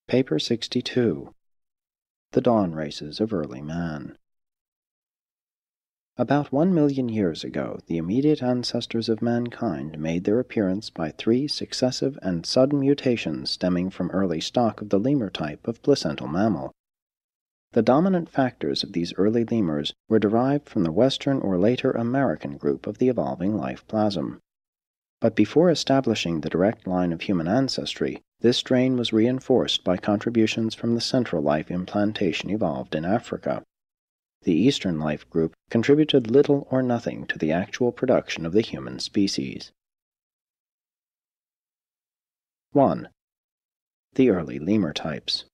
Paper 62. The Dawn Races of Early Man. About 1,000,000 years ago, the immediate ancestors of mankind made their appearance by 3 successive and sudden mutations stemming from early stock of the lemur type of placental mammal. The dominant factors of these early lemurs were derived from the Western or later American group of the evolving life plasm. But before establishing the direct line of human ancestry, this strain was reinforced by contributions from the Central life implantation evolved in Africa. The Eastern life group contributed little or nothing to the actual production of the human species. 1. The early lemur types.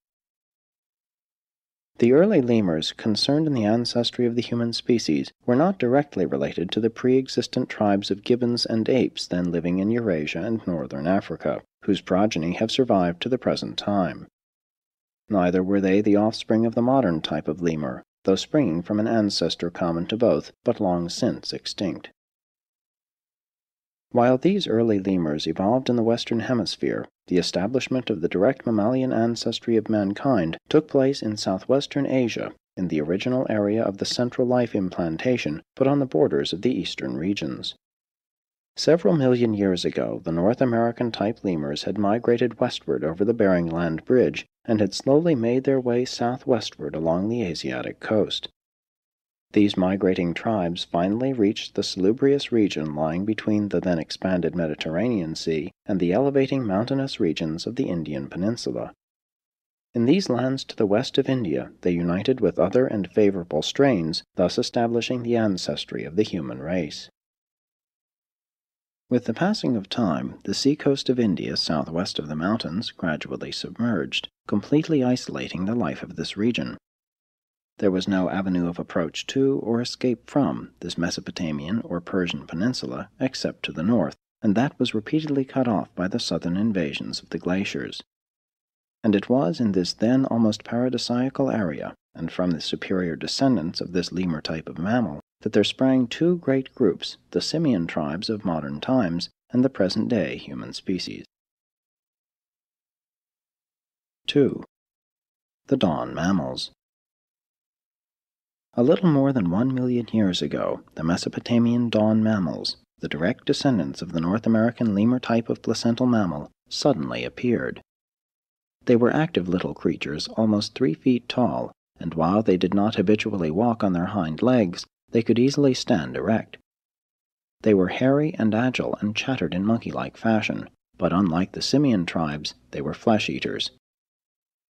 The early lemurs concerned in the ancestry of the human species were not directly related to the pre-existent tribes of gibbons and apes then living in Eurasia and northern Africa, whose progeny have survived to the present time. Neither were they the offspring of the modern type of lemur, though springing from an ancestor common to both, but long since extinct. While these early lemurs evolved in the Western Hemisphere, the establishment of the direct mammalian ancestry of mankind took place in southwestern Asia, in the original area of the Central life implantation, but on the borders of the eastern regions. Several million years ago, the North American type lemurs had migrated westward over the Bering Land Bridge and had slowly made their way southwestward along the Asiatic coast. These migrating tribes finally reached the salubrious region lying between the then expanded Mediterranean Sea and the elevating mountainous regions of the Indian Peninsula. In these lands to the west of India, they united with other and favorable strains, thus establishing the ancestry of the human race. With the passing of time, the seacoast of India southwest of the mountains gradually submerged, completely isolating the life of this region. There was no avenue of approach to or escape from this Mesopotamian or Persian peninsula except to the north, and that was repeatedly cut off by the southern invasions of the glaciers. And it was in this then almost paradisiacal area, and from the superior descendants of this lemur type of mammal, that there sprang 2 great groups, the simian tribes of modern times and the present-day human species. 2. The Dawn Mammals. A little more than 1,000,000 years ago, the Mesopotamian dawn mammals, the direct descendants of the North American lemur type of placental mammal, suddenly appeared. They were active little creatures, almost 3 feet tall, and while they did not habitually walk on their hind legs, they could easily stand erect. They were hairy and agile and chattered in monkey-like fashion, but unlike the simian tribes, they were flesh-eaters.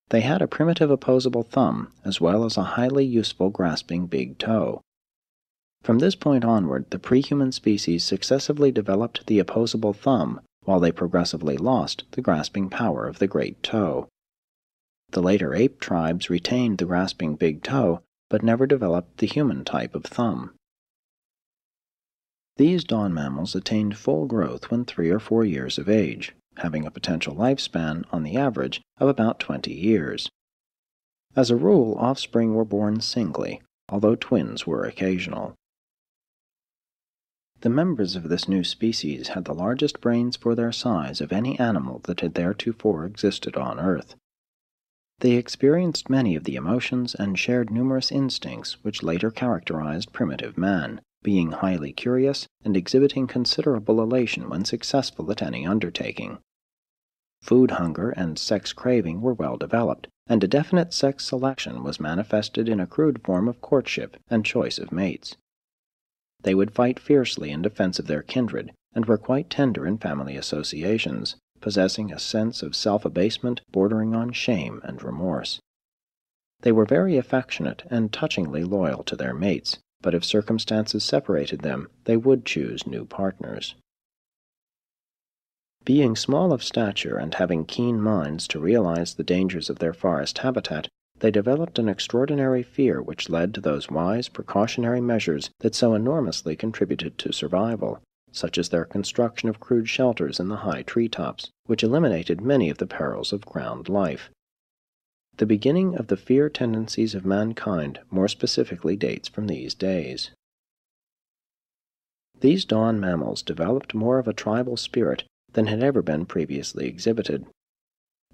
They had a primitive opposable thumb, as well as a highly useful grasping big toe. From this point onward, the pre-human species successively developed the opposable thumb, while they progressively lost the grasping power of the great toe. The later ape tribes retained the grasping big toe, but never developed the human type of thumb. These dawn mammals attained full growth when 3 or 4 years of age, having a potential lifespan, on the average, of about 20 years. As a rule, offspring were born singly, although twins were occasional. The members of this new species had the largest brains for their size of any animal that had theretofore existed on Earth. They experienced many of the emotions and shared numerous instincts which later characterized primitive man, being highly curious and exhibiting considerable elation when successful at any undertaking. Food hunger and sex craving were well developed, and a definite sex selection was manifested in a crude form of courtship and choice of mates. They would fight fiercely in defense of their kindred, and were quite tender in family associations, possessing a sense of self-abasement bordering on shame and remorse. They were very affectionate and touchingly loyal to their mates, but if circumstances separated them, they would choose new partners. Being small of stature and having keen minds to realize the dangers of their forest habitat, they developed an extraordinary fear which led to those wise precautionary measures that so enormously contributed to survival, such as their construction of crude shelters in the high treetops, which eliminated many of the perils of ground life. The beginning of the fear tendencies of mankind more specifically dates from these days. These dawn mammals developed more of a tribal spirit than had ever been previously exhibited.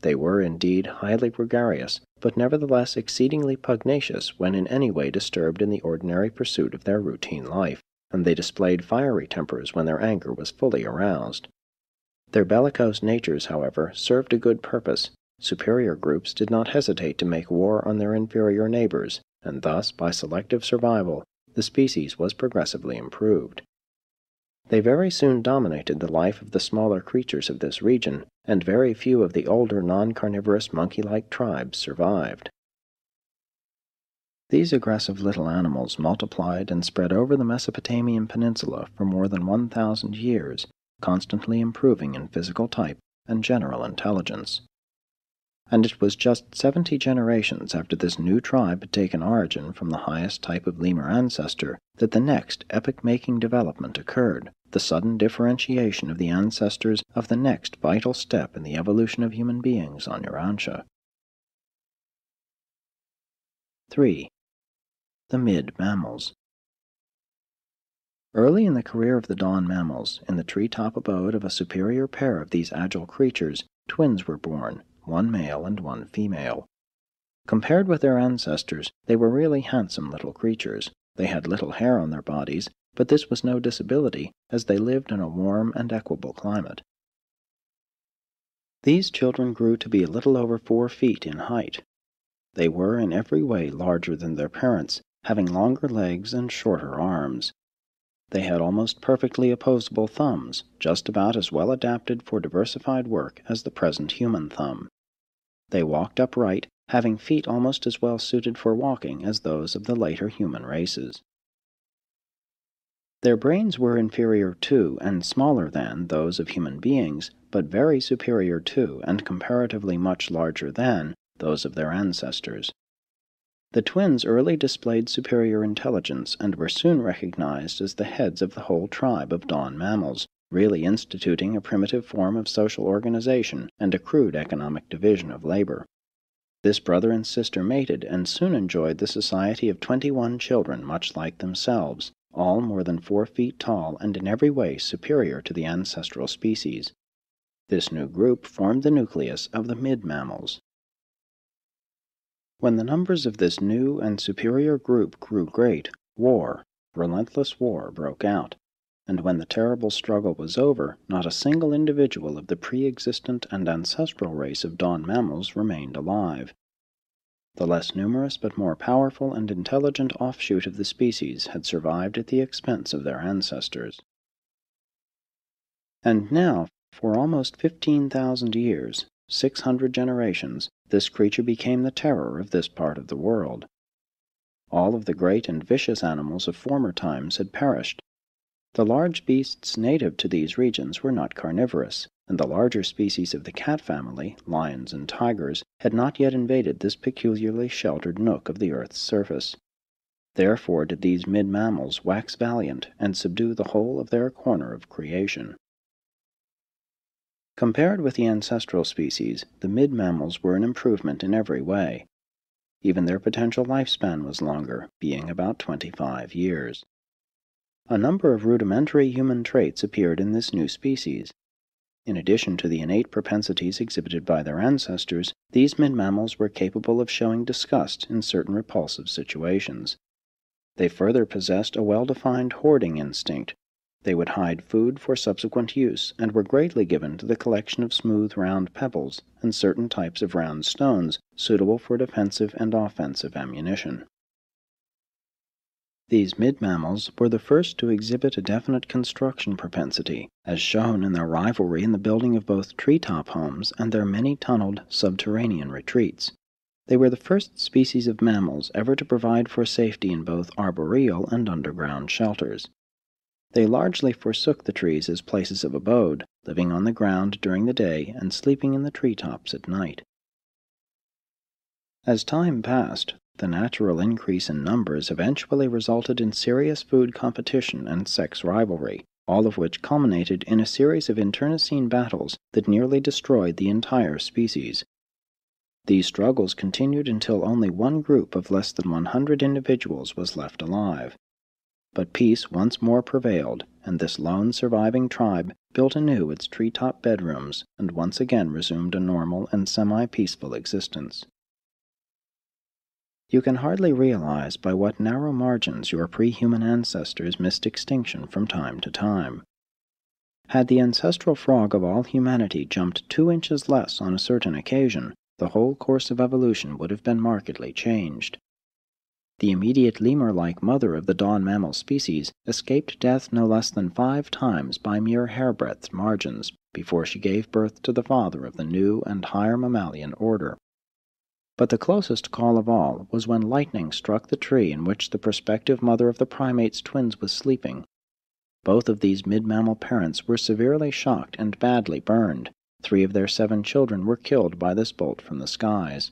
They were indeed highly gregarious, but nevertheless exceedingly pugnacious when in any way disturbed in the ordinary pursuit of their routine life, and they displayed fiery tempers when their anger was fully aroused. Their bellicose natures, however, served a good purpose. Superior groups did not hesitate to make war on their inferior neighbors, and thus, by selective survival, the species was progressively improved. They very soon dominated the life of the smaller creatures of this region, and very few of the older non-carnivorous monkey-like tribes survived. These aggressive little animals multiplied and spread over the Mesopotamian peninsula for more than 1,000 years, constantly improving in physical type and general intelligence. And it was just 70 generations after this new tribe had taken origin from the highest type of lemur ancestor that the next epoch-making development occurred, the sudden differentiation of the ancestors of the next vital step in the evolution of human beings on Urantia. 3. The mid-mammals. Early in the career of the dawn mammals, in the tree-top abode of a superior pair of these agile creatures, twins were born, one male and one female. Compared with their ancestors, they were really handsome little creatures. They had little hair on their bodies, but this was no disability, as they lived in a warm and equable climate. These children grew to be a little over 4 feet in height. They were in every way larger than their parents, having longer legs and shorter arms. They had almost perfectly opposable thumbs, just about as well adapted for diversified work as the present human thumb. They walked upright, having feet almost as well suited for walking as those of the later human races. Their brains were inferior to and smaller than those of human beings, but very superior to and comparatively much larger than those of their ancestors. The twins early displayed superior intelligence and were soon recognized as the heads of the whole tribe of dawn mammals, really instituting a primitive form of social organization and a crude economic division of labor. This brother and sister mated and soon enjoyed the society of 21 children much like themselves, all more than 4 feet tall and in every way superior to the ancestral species. This new group formed the nucleus of the mid-mammals. When the numbers of this new and superior group grew great, relentless war, broke out, and when the terrible struggle was over, not a single individual of the pre-existent and ancestral race of dawn mammals remained alive. The less numerous but more powerful and intelligent offshoot of the species had survived at the expense of their ancestors. And now, for almost 15,000 years, 600 generations, this creature became the terror of this part of the world. All of the great and vicious animals of former times had perished. The large beasts native to these regions were not carnivorous, and the larger species of the cat family, lions and tigers, had not yet invaded this peculiarly sheltered nook of the earth's surface. Therefore did these mid-mammals wax valiant and subdue the whole of their corner of creation. Compared with the ancestral species, the mid-mammals were an improvement in every way. Even their potential lifespan was longer, being about 25 years. A number of rudimentary human traits appeared in this new species. In addition to the innate propensities exhibited by their ancestors, these mid-mammals were capable of showing disgust in certain repulsive situations. They further possessed a well-defined hoarding instinct. They would hide food for subsequent use, and were greatly given to the collection of smooth round pebbles and certain types of round stones suitable for defensive and offensive ammunition. These mid-mammals were the first to exhibit a definite construction propensity, as shown in their rivalry in the building of both treetop homes and their many-tunneled subterranean retreats. They were the first species of mammals ever to provide for safety in both arboreal and underground shelters. They largely forsook the trees as places of abode, living on the ground during the day and sleeping in the treetops at night. As time passed, the natural increase in numbers eventually resulted in serious food competition and sex rivalry, all of which culminated in a series of internecine battles that nearly destroyed the entire species. These struggles continued until only one group of less than 100 individuals was left alive. but peace once more prevailed, and this lone surviving tribe built anew its treetop bedrooms and once again resumed a normal and semi-peaceful existence. You can hardly realize by what narrow margins your pre-human ancestors missed extinction from time to time. Had the ancestral frog of all humanity jumped 2 inches less on a certain occasion, the whole course of evolution would have been markedly changed. The immediate lemur-like mother of the dawn mammal species escaped death no less than 5 times by mere hairbreadth margins before she gave birth to the father of the new and higher mammalian order. But the closest call of all was when lightning struck the tree in which the prospective mother of the primates twins was sleeping. Both of these mid-mammal parents were severely shocked and badly burned. 3 of their 7 children were killed by this bolt from the skies.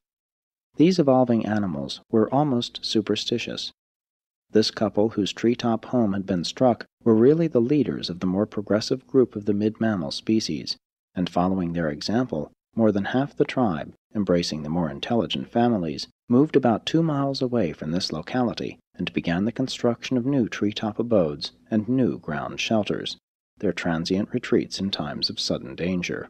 These evolving animals were almost superstitious. This couple, whose treetop home had been struck, were really the leaders of the more progressive group of the mid-mammal species, and following their example, more than half the tribe, embracing the more intelligent families, moved about 2 miles away from this locality and began the construction of new treetop abodes and new ground shelters, their transient retreats in times of sudden danger.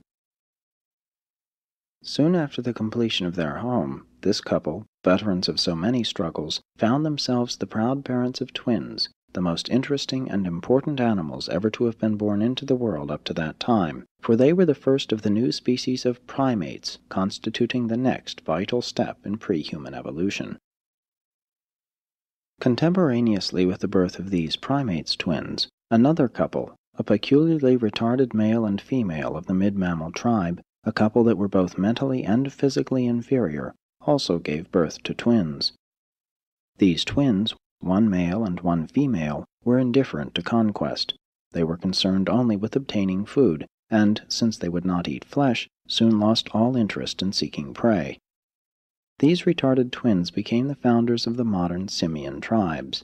Soon after the completion of their home, this couple, veterans of so many struggles, found themselves the proud parents of twins, the most interesting and important animals ever to have been born into the world up to that time, for they were the first of the new species of primates, constituting the next vital step in pre-human evolution. Contemporaneously with the birth of these primates twins, another couple, a peculiarly retarded male and female of the mid-mammal tribe, a couple that were both mentally and physically inferior, also gave birth to twins. These twins, one male and one female, were indifferent to conquest. They were concerned only with obtaining food, and, since they would not eat flesh, soon lost all interest in seeking prey. These retarded twins became the founders of the modern simian tribes.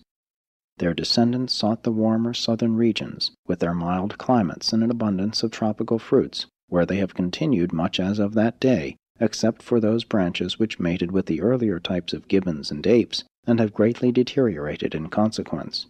Their descendants sought the warmer southern regions, with their mild climates and an abundance of tropical fruits, where they have continued much as of that day, except for those branches which mated with the earlier types of gibbons and apes, and have greatly deteriorated in consequence.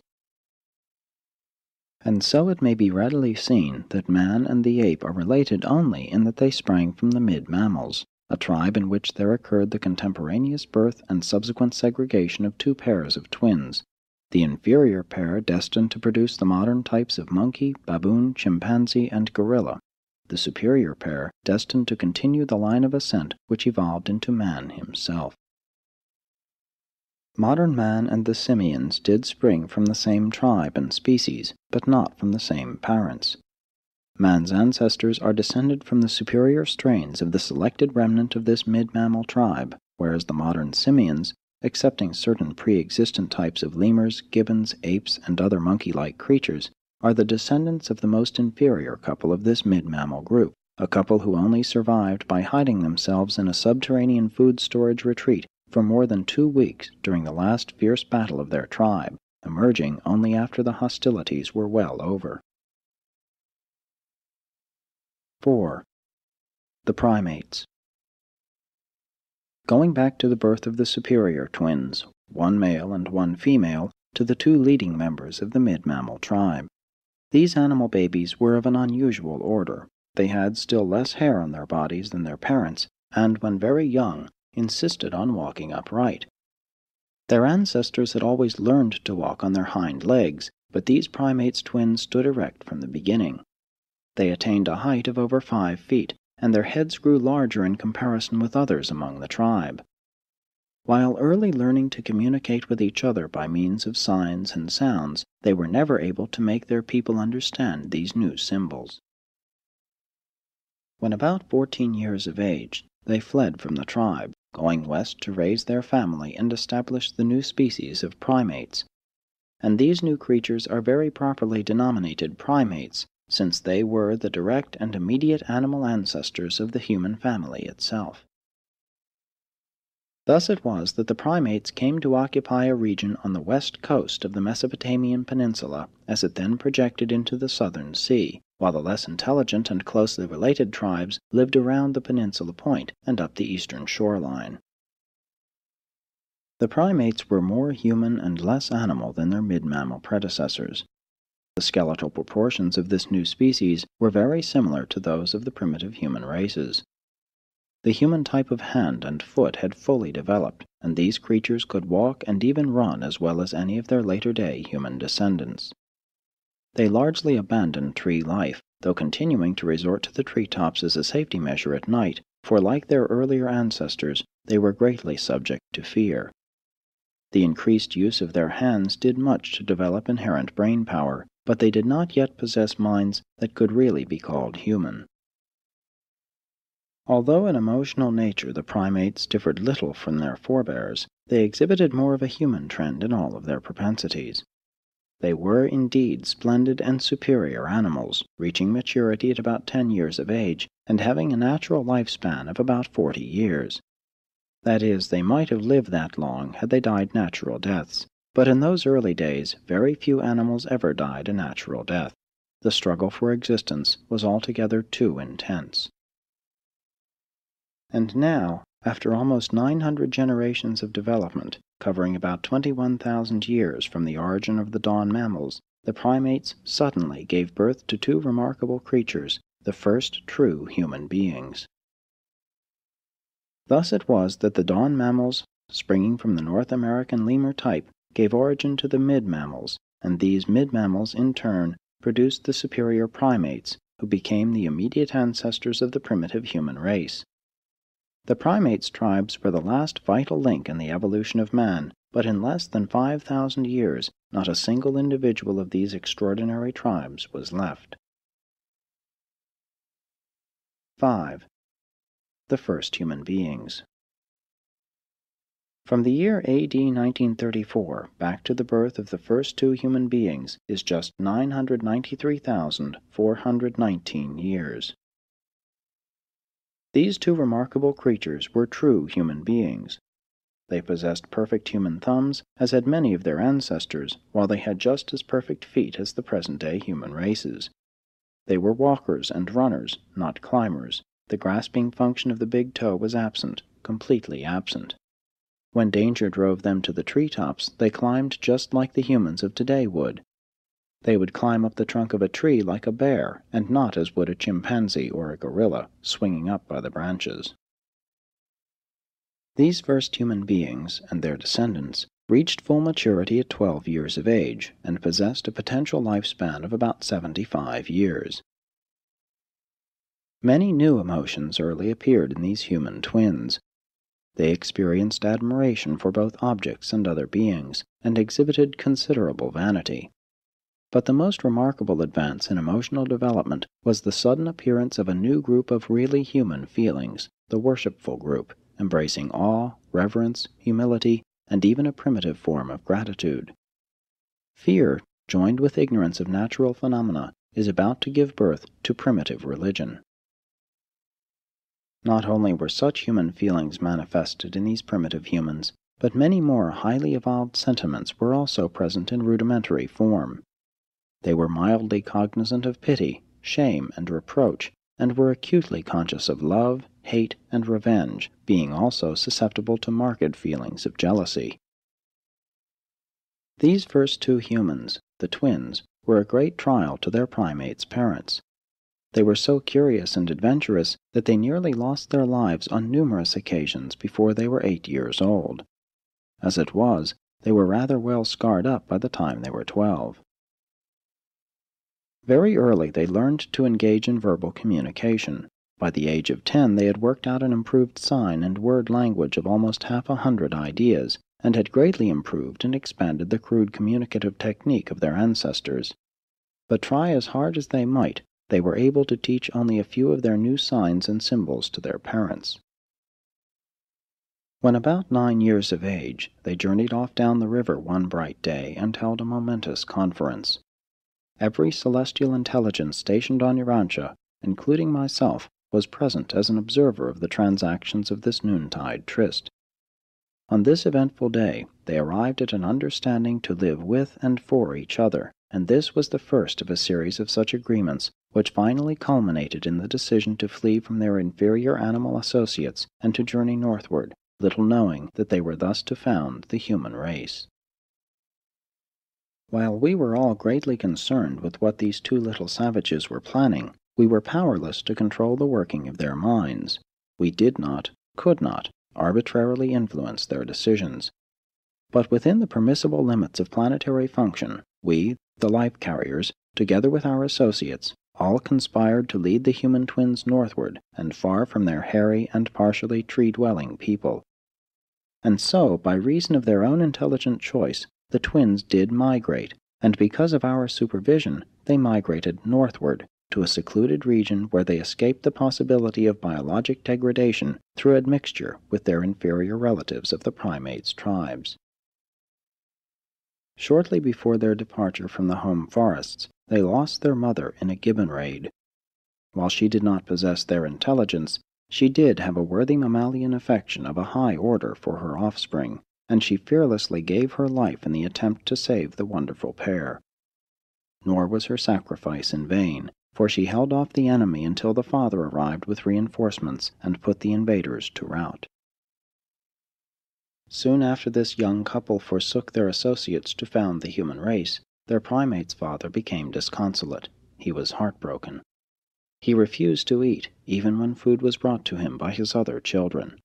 And so it may be readily seen that man and the ape are related only in that they sprang from the mid-mammals, a tribe in which there occurred the contemporaneous birth and subsequent segregation of 2 pairs of twins, the inferior pair destined to produce the modern types of monkey, baboon, chimpanzee, and gorilla, the superior pair destined to continue the line of ascent which evolved into man himself. Modern man and the simians did spring from the same tribe and species, but not from the same parents. Man's ancestors are descended from the superior strains of the selected remnant of this mid-mammal tribe, whereas the modern simians, excepting certain pre-existent types of lemurs, gibbons, apes, and other monkey-like creatures, are the descendants of the most inferior couple of this mid-mammal group, a couple who only survived by hiding themselves in a subterranean food storage retreat for more than 2 weeks during the last fierce battle of their tribe, emerging only after the hostilities were well over. 4. The primates. Going back to the birth of the superior twins, one male and one female, to the 2 leading members of the mid-mammal tribe. These animal babies were of an unusual order. They had still less hair on their bodies than their parents, and when very young, insisted on walking upright. Their ancestors had always learned to walk on their hind legs, but these primates twins stood erect from the beginning. They attained a height of over 5 feet, and their heads grew larger in comparison with others among the tribe. While early learning to communicate with each other by means of signs and sounds, they were never able to make their people understand these new symbols. When about 14 years of age, they fled from the tribe, going west to raise their family and establish the new species of primates. And these new creatures are very properly denominated primates, since they were the direct and immediate animal ancestors of the human family itself. Thus it was that the primates came to occupy a region on the west coast of the Mesopotamian peninsula as it then projected into the southern sea, while the less intelligent and closely related tribes lived around the peninsula point and up the eastern shoreline. The primates were more human and less animal than their mid-mammal predecessors. The skeletal proportions of this new species were very similar to those of the primitive human races. The human type of hand and foot had fully developed, and these creatures could walk and even run as well as any of their later-day human descendants. They largely abandoned tree life, though continuing to resort to the treetops as a safety measure at night, for like their earlier ancestors, they were greatly subject to fear. The increased use of their hands did much to develop inherent brain power, but they did not yet possess minds that could really be called human. Although in emotional nature the primates differed little from their forebears, they exhibited more of a human trend in all of their propensities. They were indeed splendid and superior animals, reaching maturity at about 10 years of age, and having a natural lifespan of about 40 years. That is, they might have lived that long had they died natural deaths, but in those early days very few animals ever died a natural death. The struggle for existence was altogether too intense. And now, after almost 900 generations of development, covering about 21,000 years from the origin of the dawn mammals, the primates suddenly gave birth to two remarkable creatures, the first true human beings. Thus it was that the dawn mammals, springing from the North American lemur type, gave origin to the mid-mammals, and these mid-mammals in turn produced the superior primates, who became the immediate ancestors of the primitive human race. The primates tribes were the last vital link in the evolution of man, but in less than 5,000 years, not a single individual of these extraordinary tribes was left. 5. The first human beings. From the year AD 1934 back to the birth of the first two human beings is just 993,419 years. These two remarkable creatures were true human beings. They possessed perfect human thumbs, as had many of their ancestors, while they had just as perfect feet as the present-day human races. They were walkers and runners, not climbers. The grasping function of the big toe was absent, completely absent. When danger drove them to the treetops, they climbed just like the humans of today would. They would climb up the trunk of a tree like a bear, and not as would a chimpanzee or a gorilla, swinging up by the branches. These first human beings, and their descendants, reached full maturity at 12 years of age, and possessed a potential lifespan of about 75 years. Many new emotions early appeared in these human twins. They experienced admiration for both objects and other beings, and exhibited considerable vanity. But the most remarkable advance in emotional development was the sudden appearance of a new group of really human feelings, the worshipful group, embracing awe, reverence, humility, and even a primitive form of gratitude. Fear, joined with ignorance of natural phenomena, is about to give birth to primitive religion. Not only were such human feelings manifested in these primitive humans, but many more highly evolved sentiments were also present in rudimentary form. They were mildly cognizant of pity, shame, and reproach, and were acutely conscious of love, hate, and revenge, being also susceptible to marked feelings of jealousy. These first two humans, the twins, were a great trial to their primates' parents. They were so curious and adventurous that they nearly lost their lives on numerous occasions before they were 8 years old. As it was, they were rather well scarred up by the time they were 12. Very early they learned to engage in verbal communication. By the age of 10 they had worked out an improved sign and word language of almost 100 ideas, and had greatly improved and expanded the crude communicative technique of their ancestors. But try as hard as they might, they were able to teach only a few of their new signs and symbols to their parents. When about 9 years of age, they journeyed off down the river one bright day and held a momentous conference. Every celestial intelligence stationed on Urantia, including myself, was present as an observer of the transactions of this noontide tryst. On this eventful day, they arrived at an understanding to live with and for each other, and this was the first of a series of such agreements, which finally culminated in the decision to flee from their inferior animal associates and to journey northward, little knowing that they were thus to found the human race. While we were all greatly concerned with what these two little savages were planning, we were powerless to control the working of their minds. We did not, could not, arbitrarily influence their decisions. But within the permissible limits of planetary function, we, the life carriers, together with our associates, all conspired to lead the human twins northward and far from their hairy and partially tree-dwelling people. And so, by reason of their own intelligent choice, the twins did migrate, and because of our supervision, they migrated northward to a secluded region where they escaped the possibility of biologic degradation through admixture with their inferior relatives of the primates tribes. Shortly before their departure from the home forests, they lost their mother in a gibbon raid. While she did not possess their intelligence, she did have a worthy mammalian affection of a high order for her offspring, and she fearlessly gave her life in the attempt to save the wonderful pair. Nor was her sacrifice in vain, for she held off the enemy until the father arrived with reinforcements and put the invaders to rout. Soon after this young couple forsook their associates to found the human race, their primate's father became disconsolate. He was heartbroken. He refused to eat, even when food was brought to him by his other children.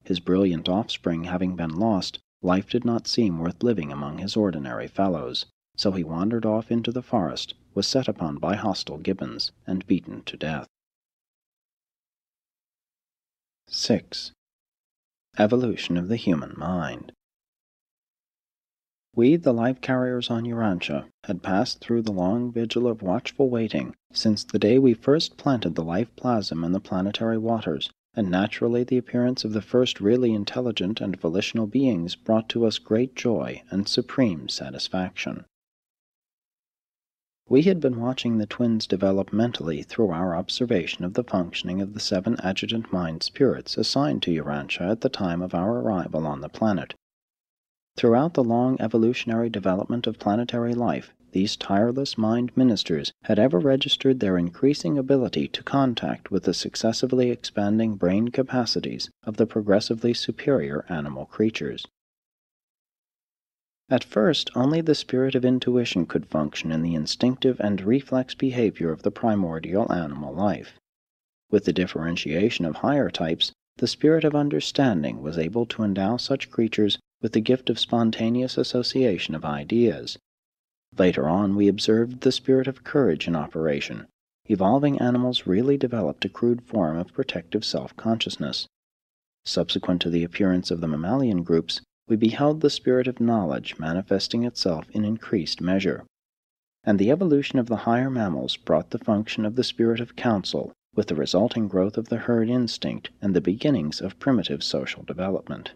His brilliant offspring having been lost, life did not seem worth living among his ordinary fellows, so he wandered off into the forest, was set upon by hostile gibbons, and beaten to death. 6. Evolution of the human mind. We, the life carriers on Urantia, had passed through the long vigil of watchful waiting since the day we first planted the life plasm in the planetary waters, and naturally the appearance of the first really intelligent and volitional beings brought to us great joy and supreme satisfaction. We had been watching the twins develop mentally through our observation of the functioning of the 7 adjutant mind spirits assigned to Urantia at the time of our arrival on the planet. Throughout the long evolutionary development of planetary life, these tireless mind ministers had ever registered their increasing ability to contact with the successively expanding brain capacities of the progressively superior animal creatures. At first, only the spirit of intuition could function in the instinctive and reflex behavior of the primordial animal life. With the differentiation of higher types, the spirit of understanding was able to endow such creatures with the gift of spontaneous association of ideas. Later on, we observed the spirit of courage in operation. Evolving animals really developed a crude form of protective self-consciousness. Subsequent to the appearance of the mammalian groups, we beheld the spirit of knowledge manifesting itself in increased measure. And the evolution of the higher mammals brought the function of the spirit of counsel, with the resulting growth of the herd instinct and the beginnings of primitive social development.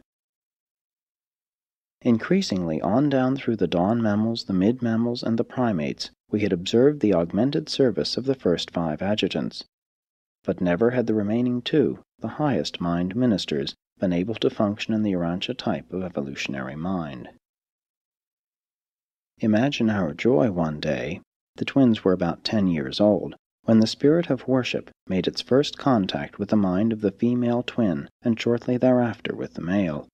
Increasingly on down through the dawn mammals, the mid-mammals, and the primates, we had observed the augmented service of the first 5 adjutants. But never had the remaining 2, the highest mind ministers, been able to function in the Urantia type of evolutionary mind. Imagine our joy one day, the twins were about 10 years old, when the spirit of worship made its first contact with the mind of the female twin and shortly thereafter with the male.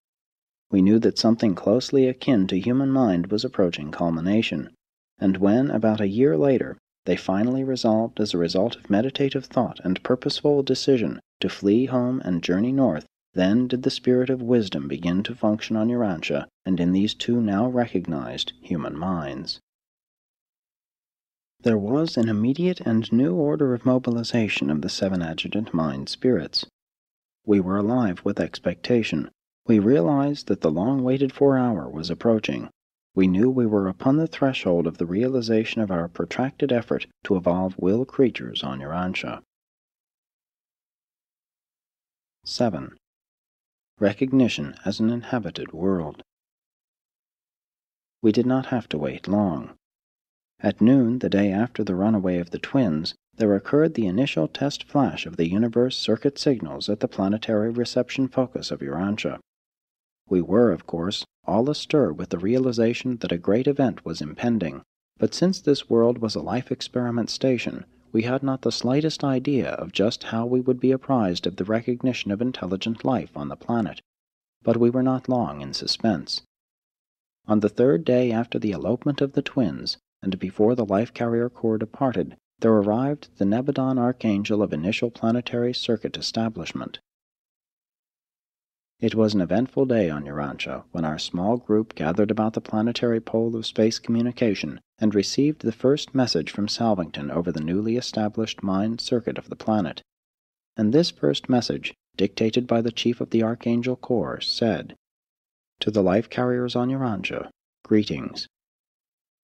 We knew that something closely akin to human mind was approaching culmination, and when, about a year later, they finally resolved as a result of meditative thought and purposeful decision to flee home and journey north, then did the spirit of wisdom begin to function on Urantia and in these 2 now recognized human minds. There was an immediate and new order of mobilization of the 7 adjutant mind spirits. We were alive with expectation. We realized that the long-waited-for hour was approaching. We knew we were upon the threshold of the realization of our protracted effort to evolve will creatures on Urantia. 7. Recognition as an inhabited world. We did not have to wait long. At noon, the day after the runaway of the twins, there occurred the initial test flash of the universe circuit signals at the planetary reception focus of Urantia. We were, of course, all astir with the realization that a great event was impending, but since this world was a life experiment station, we had not the slightest idea of just how we would be apprised of the recognition of intelligent life on the planet. but we were not long in suspense. On the third day after the elopement of the twins, and before the Life Carrier Corps departed, there arrived the Nebadon Archangel of Initial Planetary Circuit Establishment. It was an eventful day on Urantia when our small group gathered about the planetary pole of space communication and received the first message from Salvington over the newly established mind circuit of the planet. And this first message, dictated by the Chief of the Archangel Corps, said, "To the life carriers on Urantia, greetings.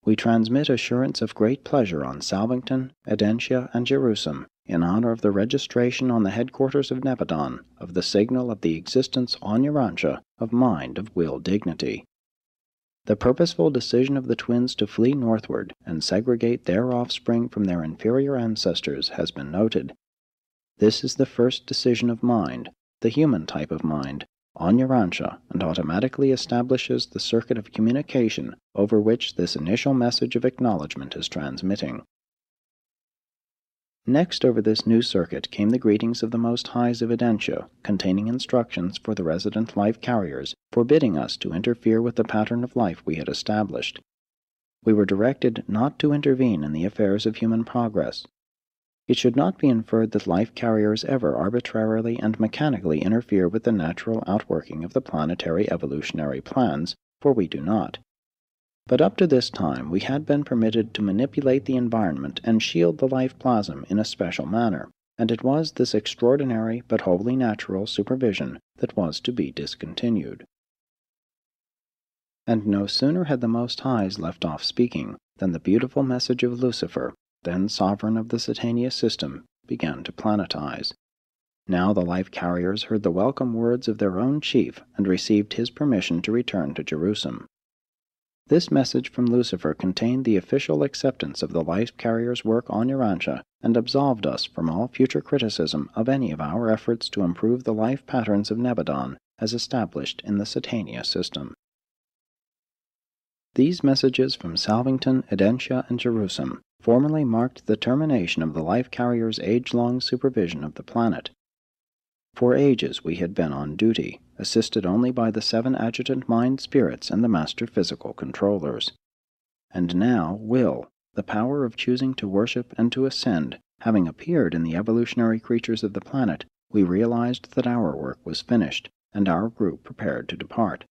We transmit assurance of great pleasure on Salvington, Edentia, and Jerusalem in honor of the registration on the headquarters of Nebadon of the signal of the existence on Urantia of mind of will dignity. The purposeful decision of the twins to flee northward and segregate their offspring from their inferior ancestors has been noted. This is the first decision of mind, the human type of mind, on Urantia, and automatically establishes the circuit of communication over which this initial message of acknowledgement is transmitting." Next over this new circuit came the greetings of the Most Highs of Edentia, containing instructions for the resident life carriers, forbidding us to interfere with the pattern of life we had established. We were directed not to intervene in the affairs of human progress. It should not be inferred that life carriers ever arbitrarily and mechanically interfere with the natural outworking of the planetary evolutionary plans, for we do not. But up to this time we had been permitted to manipulate the environment and shield the life plasm in a special manner, and it was this extraordinary but wholly natural supervision that was to be discontinued. And no sooner had the Most Highs left off speaking than the beautiful message of Lucifer, then sovereign of the Satania system, began to planetize. Now the life carriers heard the welcome words of their own chief and received his permission to return to Jerusalem. This message from Lucifer contained the official acceptance of the life carrier's work on Urantia and absolved us from all future criticism of any of our efforts to improve the life patterns of Nebadon as established in the Satania system. These messages from Salvington, Edentia, and Jerusalem formally marked the termination of the life carrier's age-long supervision of the planet. For ages we had been on duty, assisted only by the 7 adjutant mind spirits and the master physical controllers. And now will, the power of choosing to worship and to ascend, having appeared in the evolutionary creatures of the planet, we realized that our work was finished, and our group prepared to depart.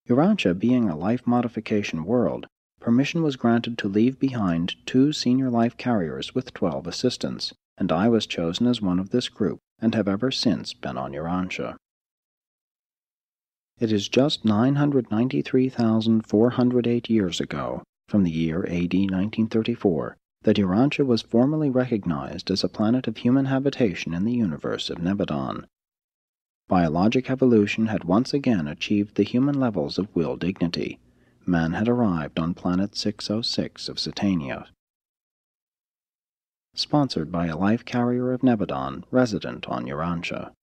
Urantia being a life modification world, permission was granted to leave behind 2 senior life carriers with 12 assistants, and I was chosen as one of this group, and have ever since been on Urantia. It is just 993,408 years ago, from the year AD 1934, that Urantia was formally recognized as a planet of human habitation in the universe of Nebadon. Biologic evolution had once again achieved the human levels of will dignity. Man had arrived on planet 606 of Satania. Sponsored by a life carrier of Nebadon resident on Urantia.